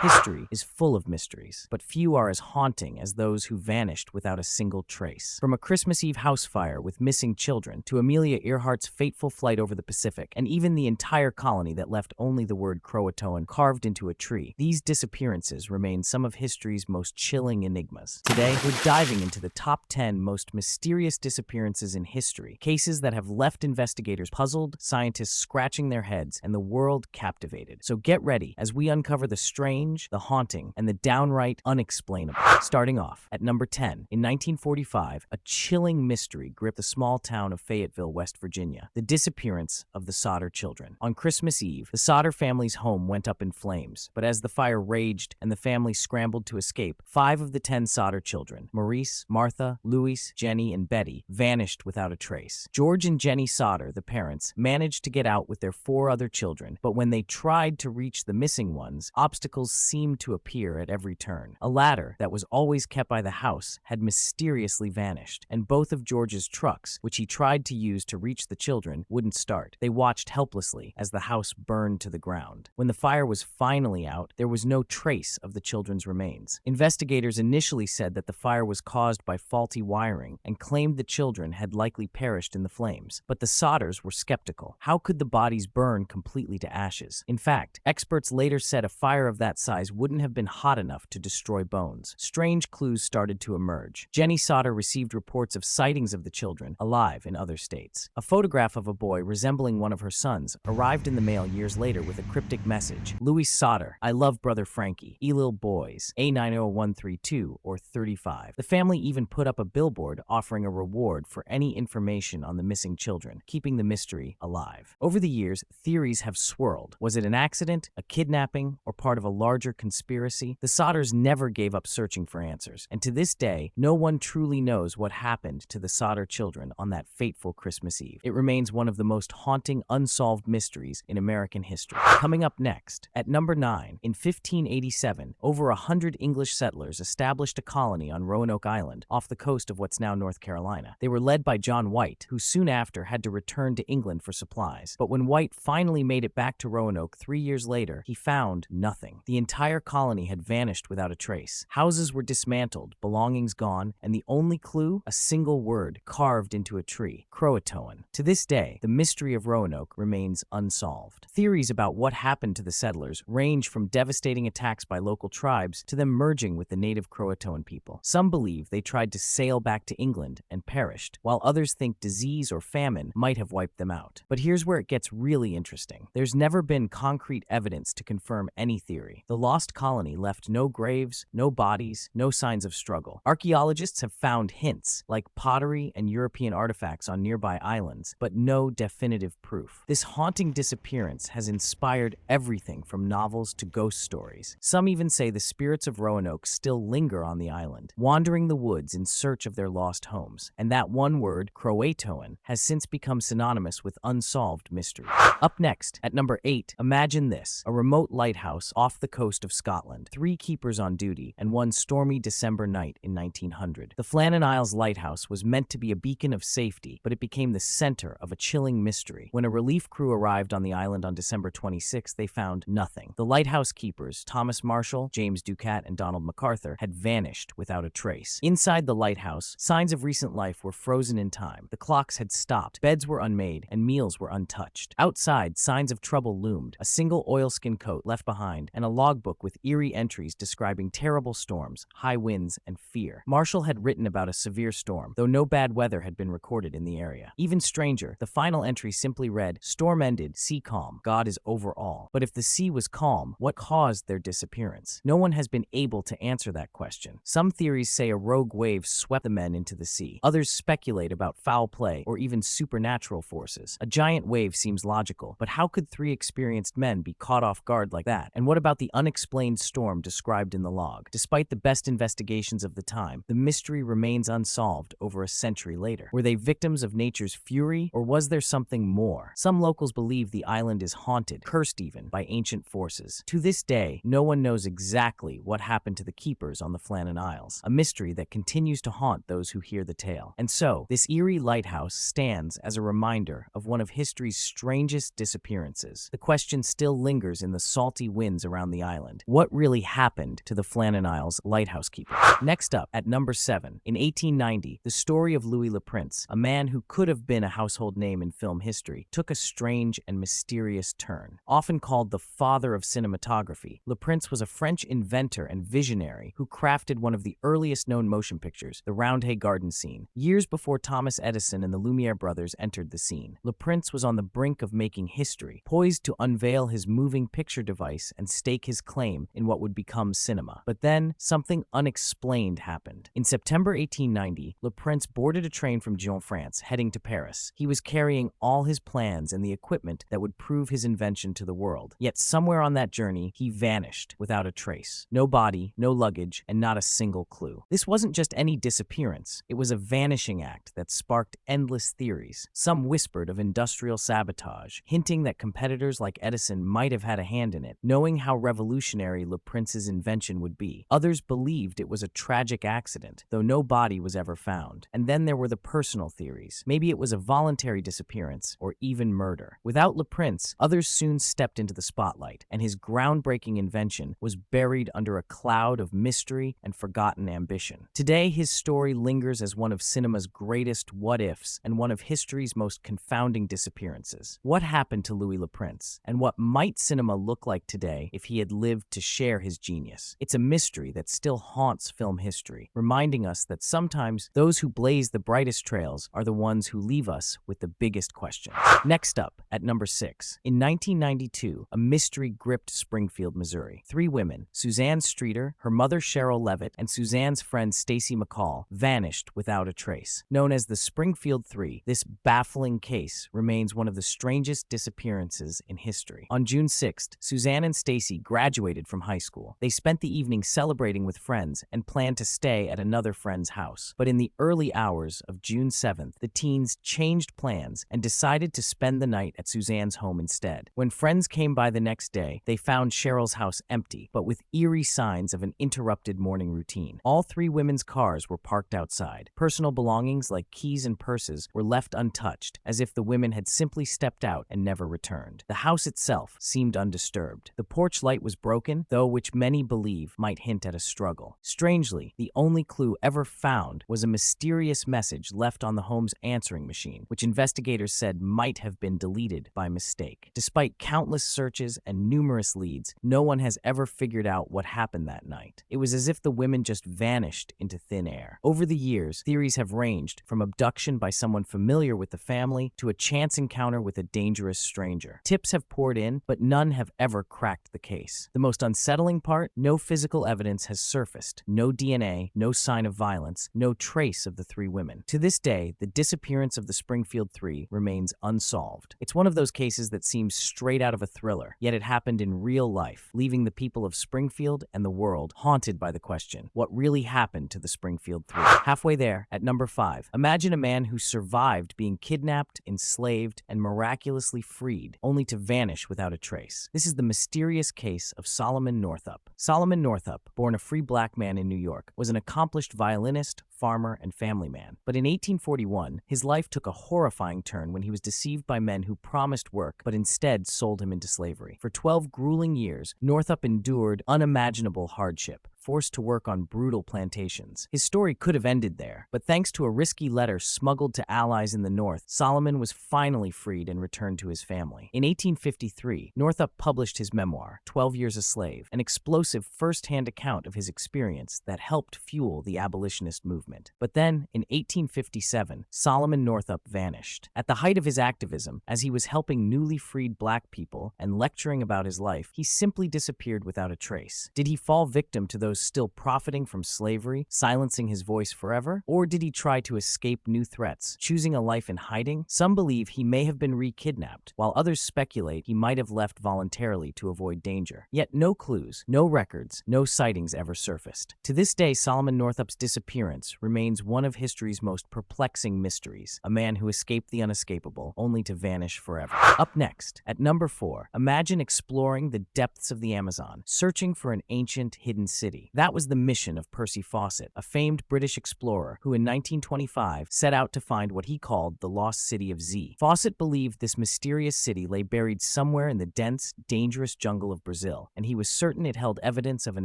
History is full of mysteries, but few are as haunting as those who vanished without a single trace. From a Christmas Eve house fire with missing children to Amelia Earhart's fateful flight over the Pacific, and even the entire colony that left only the word Croatoan carved into a tree, these disappearances remain some of history's most chilling enigmas. Today, we're diving into the top 10 most mysterious disappearances in history, cases that have left investigators puzzled, scientists scratching their heads, and the world captivated. So get ready as we uncover the strange, the haunting, and the downright unexplainable. Starting off at number 10, in 1945, a chilling mystery gripped the small town of Fayetteville, West Virginia: the disappearance of the Sodder children. On Christmas Eve, the Sodder family's home went up in flames, but as the fire raged and the family scrambled to escape, 5 of the 10 Sodder children, Maurice, Martha, Louis, Jenny, and Betty, vanished without a trace. George and Jenny Sodder, the parents, managed to get out with their 4 other children, but when they tried to reach the missing ones, obstacles seemed to appear at every turn. A ladder that was always kept by the house had mysteriously vanished, and both of George's trucks, which he tried to use to reach the children, wouldn't start. They watched helplessly as the house burned to the ground. When the fire was finally out, there was no trace of the children's remains. Investigators initially said that the fire was caused by faulty wiring and claimed the children had likely perished in the flames, but the Sodders were skeptical. How could the bodies burn completely to ashes? In fact, experts later said a fire of that size wouldn't have been hot enough to destroy bones. Strange clues started to emerge. Jenny Sodder received reports of sightings of the children alive in other states. A photograph of a boy resembling one of her sons arrived in the mail years later with a cryptic message: Louis Sodder, I love brother Frankie, Elil boys, A90132 or 35. The family even put up a billboard offering a reward for any information on the missing children, keeping the mystery alive. Over the years, theories have swirled. Was it an accident, a kidnapping, or part of a larger conspiracy? The Sodders never gave up searching for answers, and to this day, no one truly knows what happened to the Sodder children on that fateful Christmas Eve. It remains one of the most haunting, unsolved mysteries in American history. Coming up next, at number 9, in 1587, over 100 English settlers established a colony on Roanoke Island, off the coast of what's now North Carolina. They were led by John White, who soon after had to return to England for supplies. But when White finally made it back to Roanoke 3 years later, he found nothing. The entire colony had vanished without a trace. Houses were dismantled, belongings gone, and the only clue? A single word carved into a tree: Croatoan. To this day, the mystery of Roanoke remains unsolved. Theories about what happened to the settlers range from devastating attacks by local tribes to them merging with the native Croatoan people. Some believe they tried to sail back to England and perished, while others think disease or famine might have wiped them out. But here's where it gets really interesting. There's never been concrete evidence to confirm any theory. The lost colony left no graves, no bodies, no signs of struggle. Archaeologists have found hints, like pottery and European artifacts on nearby islands, but no definitive proof. This haunting disappearance has inspired everything from novels to ghost stories. Some even say the spirits of Roanoke still linger on the island, wandering the woods in search of their lost homes. And that one word, Croatoan, has since become synonymous with unsolved mysteries. Up next, at number 8, imagine this: a remote lighthouse off the coast of Scotland, 3 keepers on duty, and one stormy December night in 1900. The Flann Lighthouse was meant to be a beacon of safety, but it became the center of a chilling mystery. When a relief crew arrived on the island on December 26, they found nothing. The lighthouse keepers, Thomas Marshall, James Ducat, and Donald MacArthur, had vanished without a trace. Inside the lighthouse, signs of recent life were frozen in time. The clocks had stopped, beds were unmade, and meals were untouched. Outside, signs of trouble loomed: a single oilskin coat left behind, and a logbook with eerie entries describing terrible storms, high winds, and fear. Marshall had written about a severe storm, though no bad weather had been recorded in the area. Even stranger, the final entry simply read, "Storm ended, sea calm, God is over all." But if the sea was calm, what caused their disappearance? No one has been able to answer that question. Some theories say a rogue wave swept the men into the sea. Others speculate about foul play or even supernatural forces. A giant wave seems logical, but how could 3 experienced men be caught off guard like that? And what about the unexplained storm described in the log? Despite the best investigations of the time, the mystery remains unsolved over a century later. Were they victims of nature's fury, or was there something more? Some locals believe the island is haunted, cursed even, by ancient forces. To this day, no one knows exactly what happened to the keepers on the Flann Isles, a mystery that continues to haunt those who hear the tale. And so, this eerie lighthouse stands as a reminder of one of history's strangest disappearances. The question still lingers in the salty winds around the island. Island. What really happened to the Flann lighthouse keeper? Next up, at number 7, in 1890, the story of Louis Le Prince, a man who could have been a household name in film history, took a strange and mysterious turn. Often called the father of cinematography, Le Prince was a French inventor and visionary who crafted one of the earliest known motion pictures, the Roundhay Garden scene, years before Thomas Edison and the Lumiere brothers entered the scene. Le Prince was on the brink of making history, poised to unveil his moving picture device and stake his claim in what would become cinema. But then, something unexplained happened. In September 1890, Le Prince boarded a train from Dijon, France, heading to Paris. He was carrying all his plans and the equipment that would prove his invention to the world. Yet somewhere on that journey, he vanished without a trace. No body, no luggage, and not a single clue. This wasn't just any disappearance. It was a vanishing act that sparked endless theories. Some whispered of industrial sabotage, hinting that competitors like Edison might have had a hand in it, knowing how revolutionary Le Prince's invention would be. Others believed it was a tragic accident, though no body was ever found. And then there were the personal theories. Maybe it was a voluntary disappearance, or even murder. Without Le Prince, others soon stepped into the spotlight, and his groundbreaking invention was buried under a cloud of mystery and forgotten ambition. Today, his story lingers as one of cinema's greatest what-ifs and one of history's most confounding disappearances. What happened to Louis Le Prince, and what might cinema look like today if he had lived to share his genius? It's a mystery that still haunts film history, reminding us that sometimes those who blaze the brightest trails are the ones who leave us with the biggest questions. Next up, at number 6, in 1992, a mystery gripped Springfield, Missouri. 3 women, Suzanne Streeter, her mother Cheryl Levitt, and Suzanne's friend Stacy McCall, vanished without a trace. Known as the Springfield 3, this baffling case remains one of the strangest disappearances in history. On June 6th, Suzanne and Stacy graduated from high school. They spent the evening celebrating with friends and planned to stay at another friend's house. But in the early hours of June 7th, the teens changed plans and decided to spend the night at Suzanne's home instead. When friends came by the next day, they found Cheryl's house empty, but with eerie signs of an interrupted morning routine. All 3 women's cars were parked outside. Personal belongings like keys and purses were left untouched, as if the women had simply stepped out and never returned. The house itself seemed undisturbed. The porch light was broken, though which many believe might hint at a struggle. Strangely, the only clue ever found was a mysterious message left on the home's answering machine, which investigators said might have been deleted by mistake. Despite countless searches and numerous leads, no one has ever figured out what happened that night. It was as if the women just vanished into thin air. Over the years, theories have ranged from abduction by someone familiar with the family to a chance encounter with a dangerous stranger. Tips have poured in, but none have ever cracked the case. The most unsettling part? No physical evidence has surfaced. No DNA, no sign of violence, no trace of the 3 women. To this day, the disappearance of the Springfield 3 remains unsolved. It's one of those cases that seems straight out of a thriller, yet it happened in real life, leaving the people of Springfield and the world haunted by the question, what really happened to the Springfield 3? Halfway there, at number 5, imagine a man who survived being kidnapped, enslaved, and miraculously freed, only to vanish without a trace. This is the mysterious case of Solomon Northup. Solomon Northup, born a free black man in New York, was an accomplished violinist, farmer, and family man. But in 1841, his life took a horrifying turn when he was deceived by men who promised work but instead sold him into slavery. For 12 grueling years, Northup endured unimaginable hardship, forced to work on brutal plantations. His story could have ended there, but thanks to a risky letter smuggled to allies in the North, Solomon was finally freed and returned to his family. In 1853, Northup published his memoir, 12 Years a Slave, an explosive first-hand account of his experience that helped fuel the abolitionist movement. But then, in 1857, Solomon Northup vanished. At the height of his activism, as he was helping newly freed black people and lecturing about his life, he simply disappeared without a trace. Did he fall victim to those still profiting from slavery, silencing his voice forever? Or did he try to escape new threats, choosing a life in hiding? Some believe he may have been re-kidnapped, while others speculate he might have left voluntarily to avoid danger. Yet no clues, no records, no sightings ever surfaced. To this day, Solomon Northup's disappearance remains one of history's most perplexing mysteries, a man who escaped the unescapable, only to vanish forever. Up next, at number 4, imagine exploring the depths of the Amazon, searching for an ancient hidden city. sea. That was the mission of Percy Faucet, a famed British explorer who in 1925 set out to find what he called the lost city of Z. Faucet believed this mysterious city lay buried somewhere in the dense, dangerous jungle of Brazil, and he was certain it held evidence of an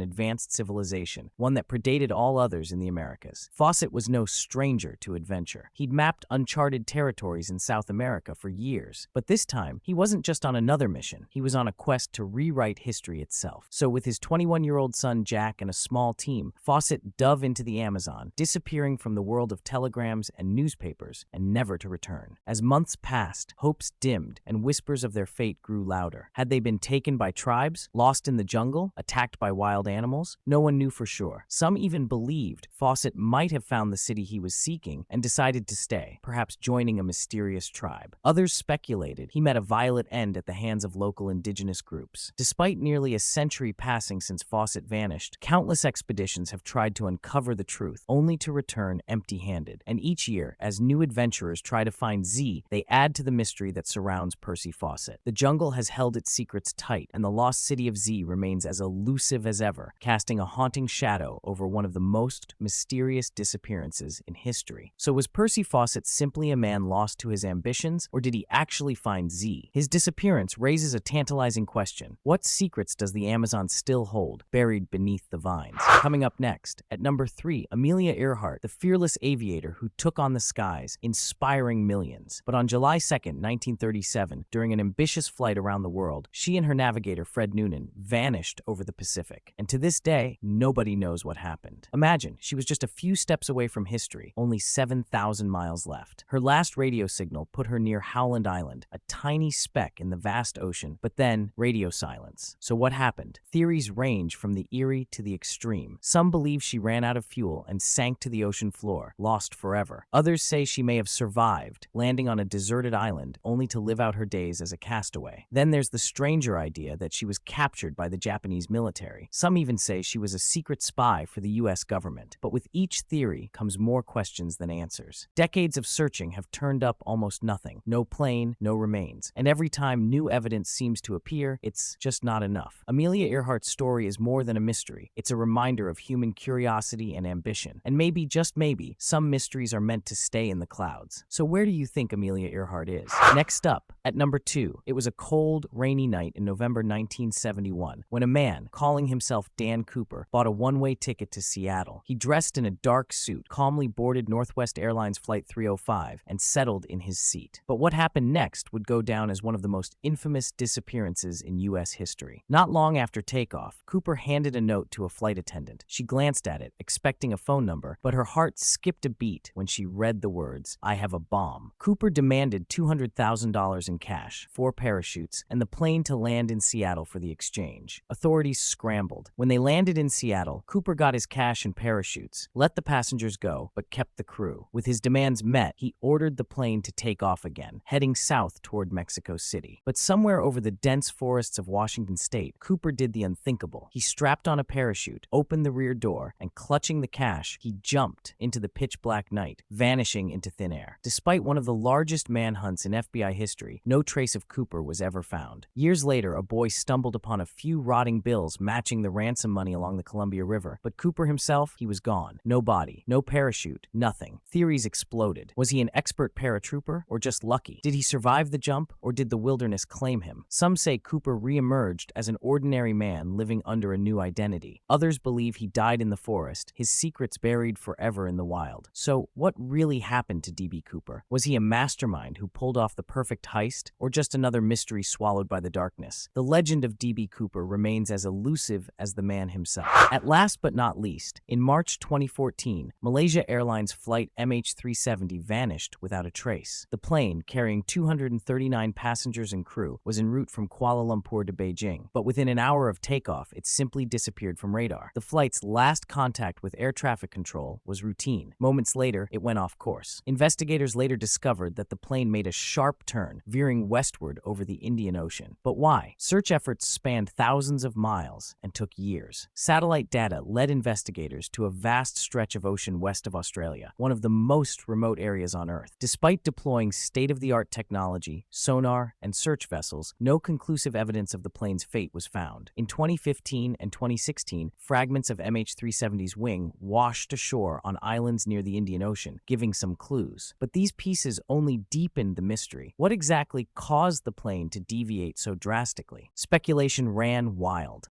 advanced civilization, one that predated all others in the Americas. Faucet was no stranger to adventure. He'd mapped uncharted territories in South America for years, but this time, he wasn't just on another mission. He was on a quest to rewrite history itself. So with his 21-year-old son Jack and a small team, Faucet dove into the Amazon, disappearing from the world of telegrams and newspapers, and never to return. As months passed, hopes dimmed, and whispers of their fate grew louder. Had they been taken by tribes, lost in the jungle, attacked by wild animals? No one knew for sure. Some even believed Faucet might have found the city he was seeking and decided to stay, perhaps joining a mysterious tribe. Others speculated he met a violent end at the hands of local indigenous groups. Despite nearly a century passing since Faucet vanished, countless expeditions have tried to uncover the truth, only to return empty-handed. And each year, as new adventurers try to find Z, they add to the mystery that surrounds Percy Faucet. The jungle has held its secrets tight, and the lost city of Z remains as elusive as ever, casting a haunting shadow over one of the most mysterious disappearances in history. So was Percy Faucet simply a man lost to his ambitions, or did he actually find Z? His disappearance raises a tantalizing question. What secrets does the Amazon still hold, buried beneath the vines? Coming up next, at number 3, Amelia Earhart, the fearless aviator who took on the skies, inspiring millions. But on July 2nd, 1937, during an ambitious flight around the world, she and her navigator, Fred Noonan, vanished over the Pacific. And to this day, nobody knows what happened. Imagine, she was just a few steps away from history, only 7,000 miles left. Her last radio signal put her near Howland Island, a tiny speck in the vast ocean, but then radio silence. So what happened? Theories range from the eerie to the extreme. Some believe she ran out of fuel and sank to the ocean floor, lost forever. Others say she may have survived, landing on a deserted island, only to live out her days as a castaway. Then there's the stranger idea that she was captured by the Japanese military. Some even say she was a secret spy for the US government. But with each theory comes more questions than answers. Decades of searching have turned up almost nothing. No plane, no remains. And every time new evidence seems to appear, it's just not enough. Amelia Earhart's story is more than a mystery. It's a reminder of human curiosity and ambition. And maybe, just maybe, some mysteries are meant to stay in the clouds. So where do you think Amelia Earhart is? Next up, at number 2, it was a cold, rainy night in November 1971 when a man, calling himself Dan Cooper, bought a one-way ticket to Seattle. He dressed in a dark suit, calmly boarded Northwest Airlines Flight 305, and settled in his seat. But what happened next would go down as one of the most infamous disappearances in U.S. history. Not long after takeoff, Cooper handed a note to a flight attendant. She glanced at it, expecting a phone number, but her heart skipped a beat when she read the words, "I have a bomb." Cooper demanded $200,000 in cash, 4 parachutes, and the plane to land in Seattle for the exchange. Authorities scrambled. When they landed in Seattle, Cooper got his cash and parachutes, let the passengers go, but kept the crew. With his demands met, he ordered the plane to take off again, heading south toward Mexico City. But somewhere over the dense forests of Washington state, Cooper did the unthinkable. He strapped on a parachute, opened the rear door, and clutching the cash, he jumped into the pitch-black night, vanishing into thin air. Despite one of the largest manhunts in FBI history, no trace of Cooper was ever found. Years later, a boy stumbled upon a few rotting bills matching the ransom money along the Columbia River, but Cooper himself, he was gone. No body, no parachute, nothing. Theories exploded. Was he an expert paratrooper, or just lucky? Did he survive the jump, or did the wilderness claim him? Some say Cooper re-emerged as an ordinary man living under a new identity. Others believe he died in the forest, his secrets buried forever in the wild. So, what really happened to D.B. Cooper? Was he a mastermind who pulled off the perfect heist, or just another mystery swallowed by the darkness? The legend of D.B. Cooper remains as elusive as the man himself. At last but not least, in March 2014, Malaysia Airlines flight MH370 vanished without a trace. The plane, carrying 239 passengers and crew, was en route from Kuala Lumpur to Beijing, but within an hour of takeoff, it simply disappeared from radar. The flight's last contact with air traffic control was routine. Moments later, it went off course. Investigators later discovered that the plane made a sharp turn, veering westward over the Indian Ocean. But why? Search efforts spanned thousands of miles and took years. Satellite data led investigators to a vast stretch of ocean west of Australia, one of the most remote areas on Earth. Despite deploying state-of-the-art technology, sonar, and search vessels, no conclusive evidence of the plane's fate was found. In 2015 and 2016, fragments of MH370's wing washed ashore on islands near the Indian Ocean, giving some clues. But these pieces only deepened the mystery. What exactly caused the plane to deviate so drastically? Speculation ran wild.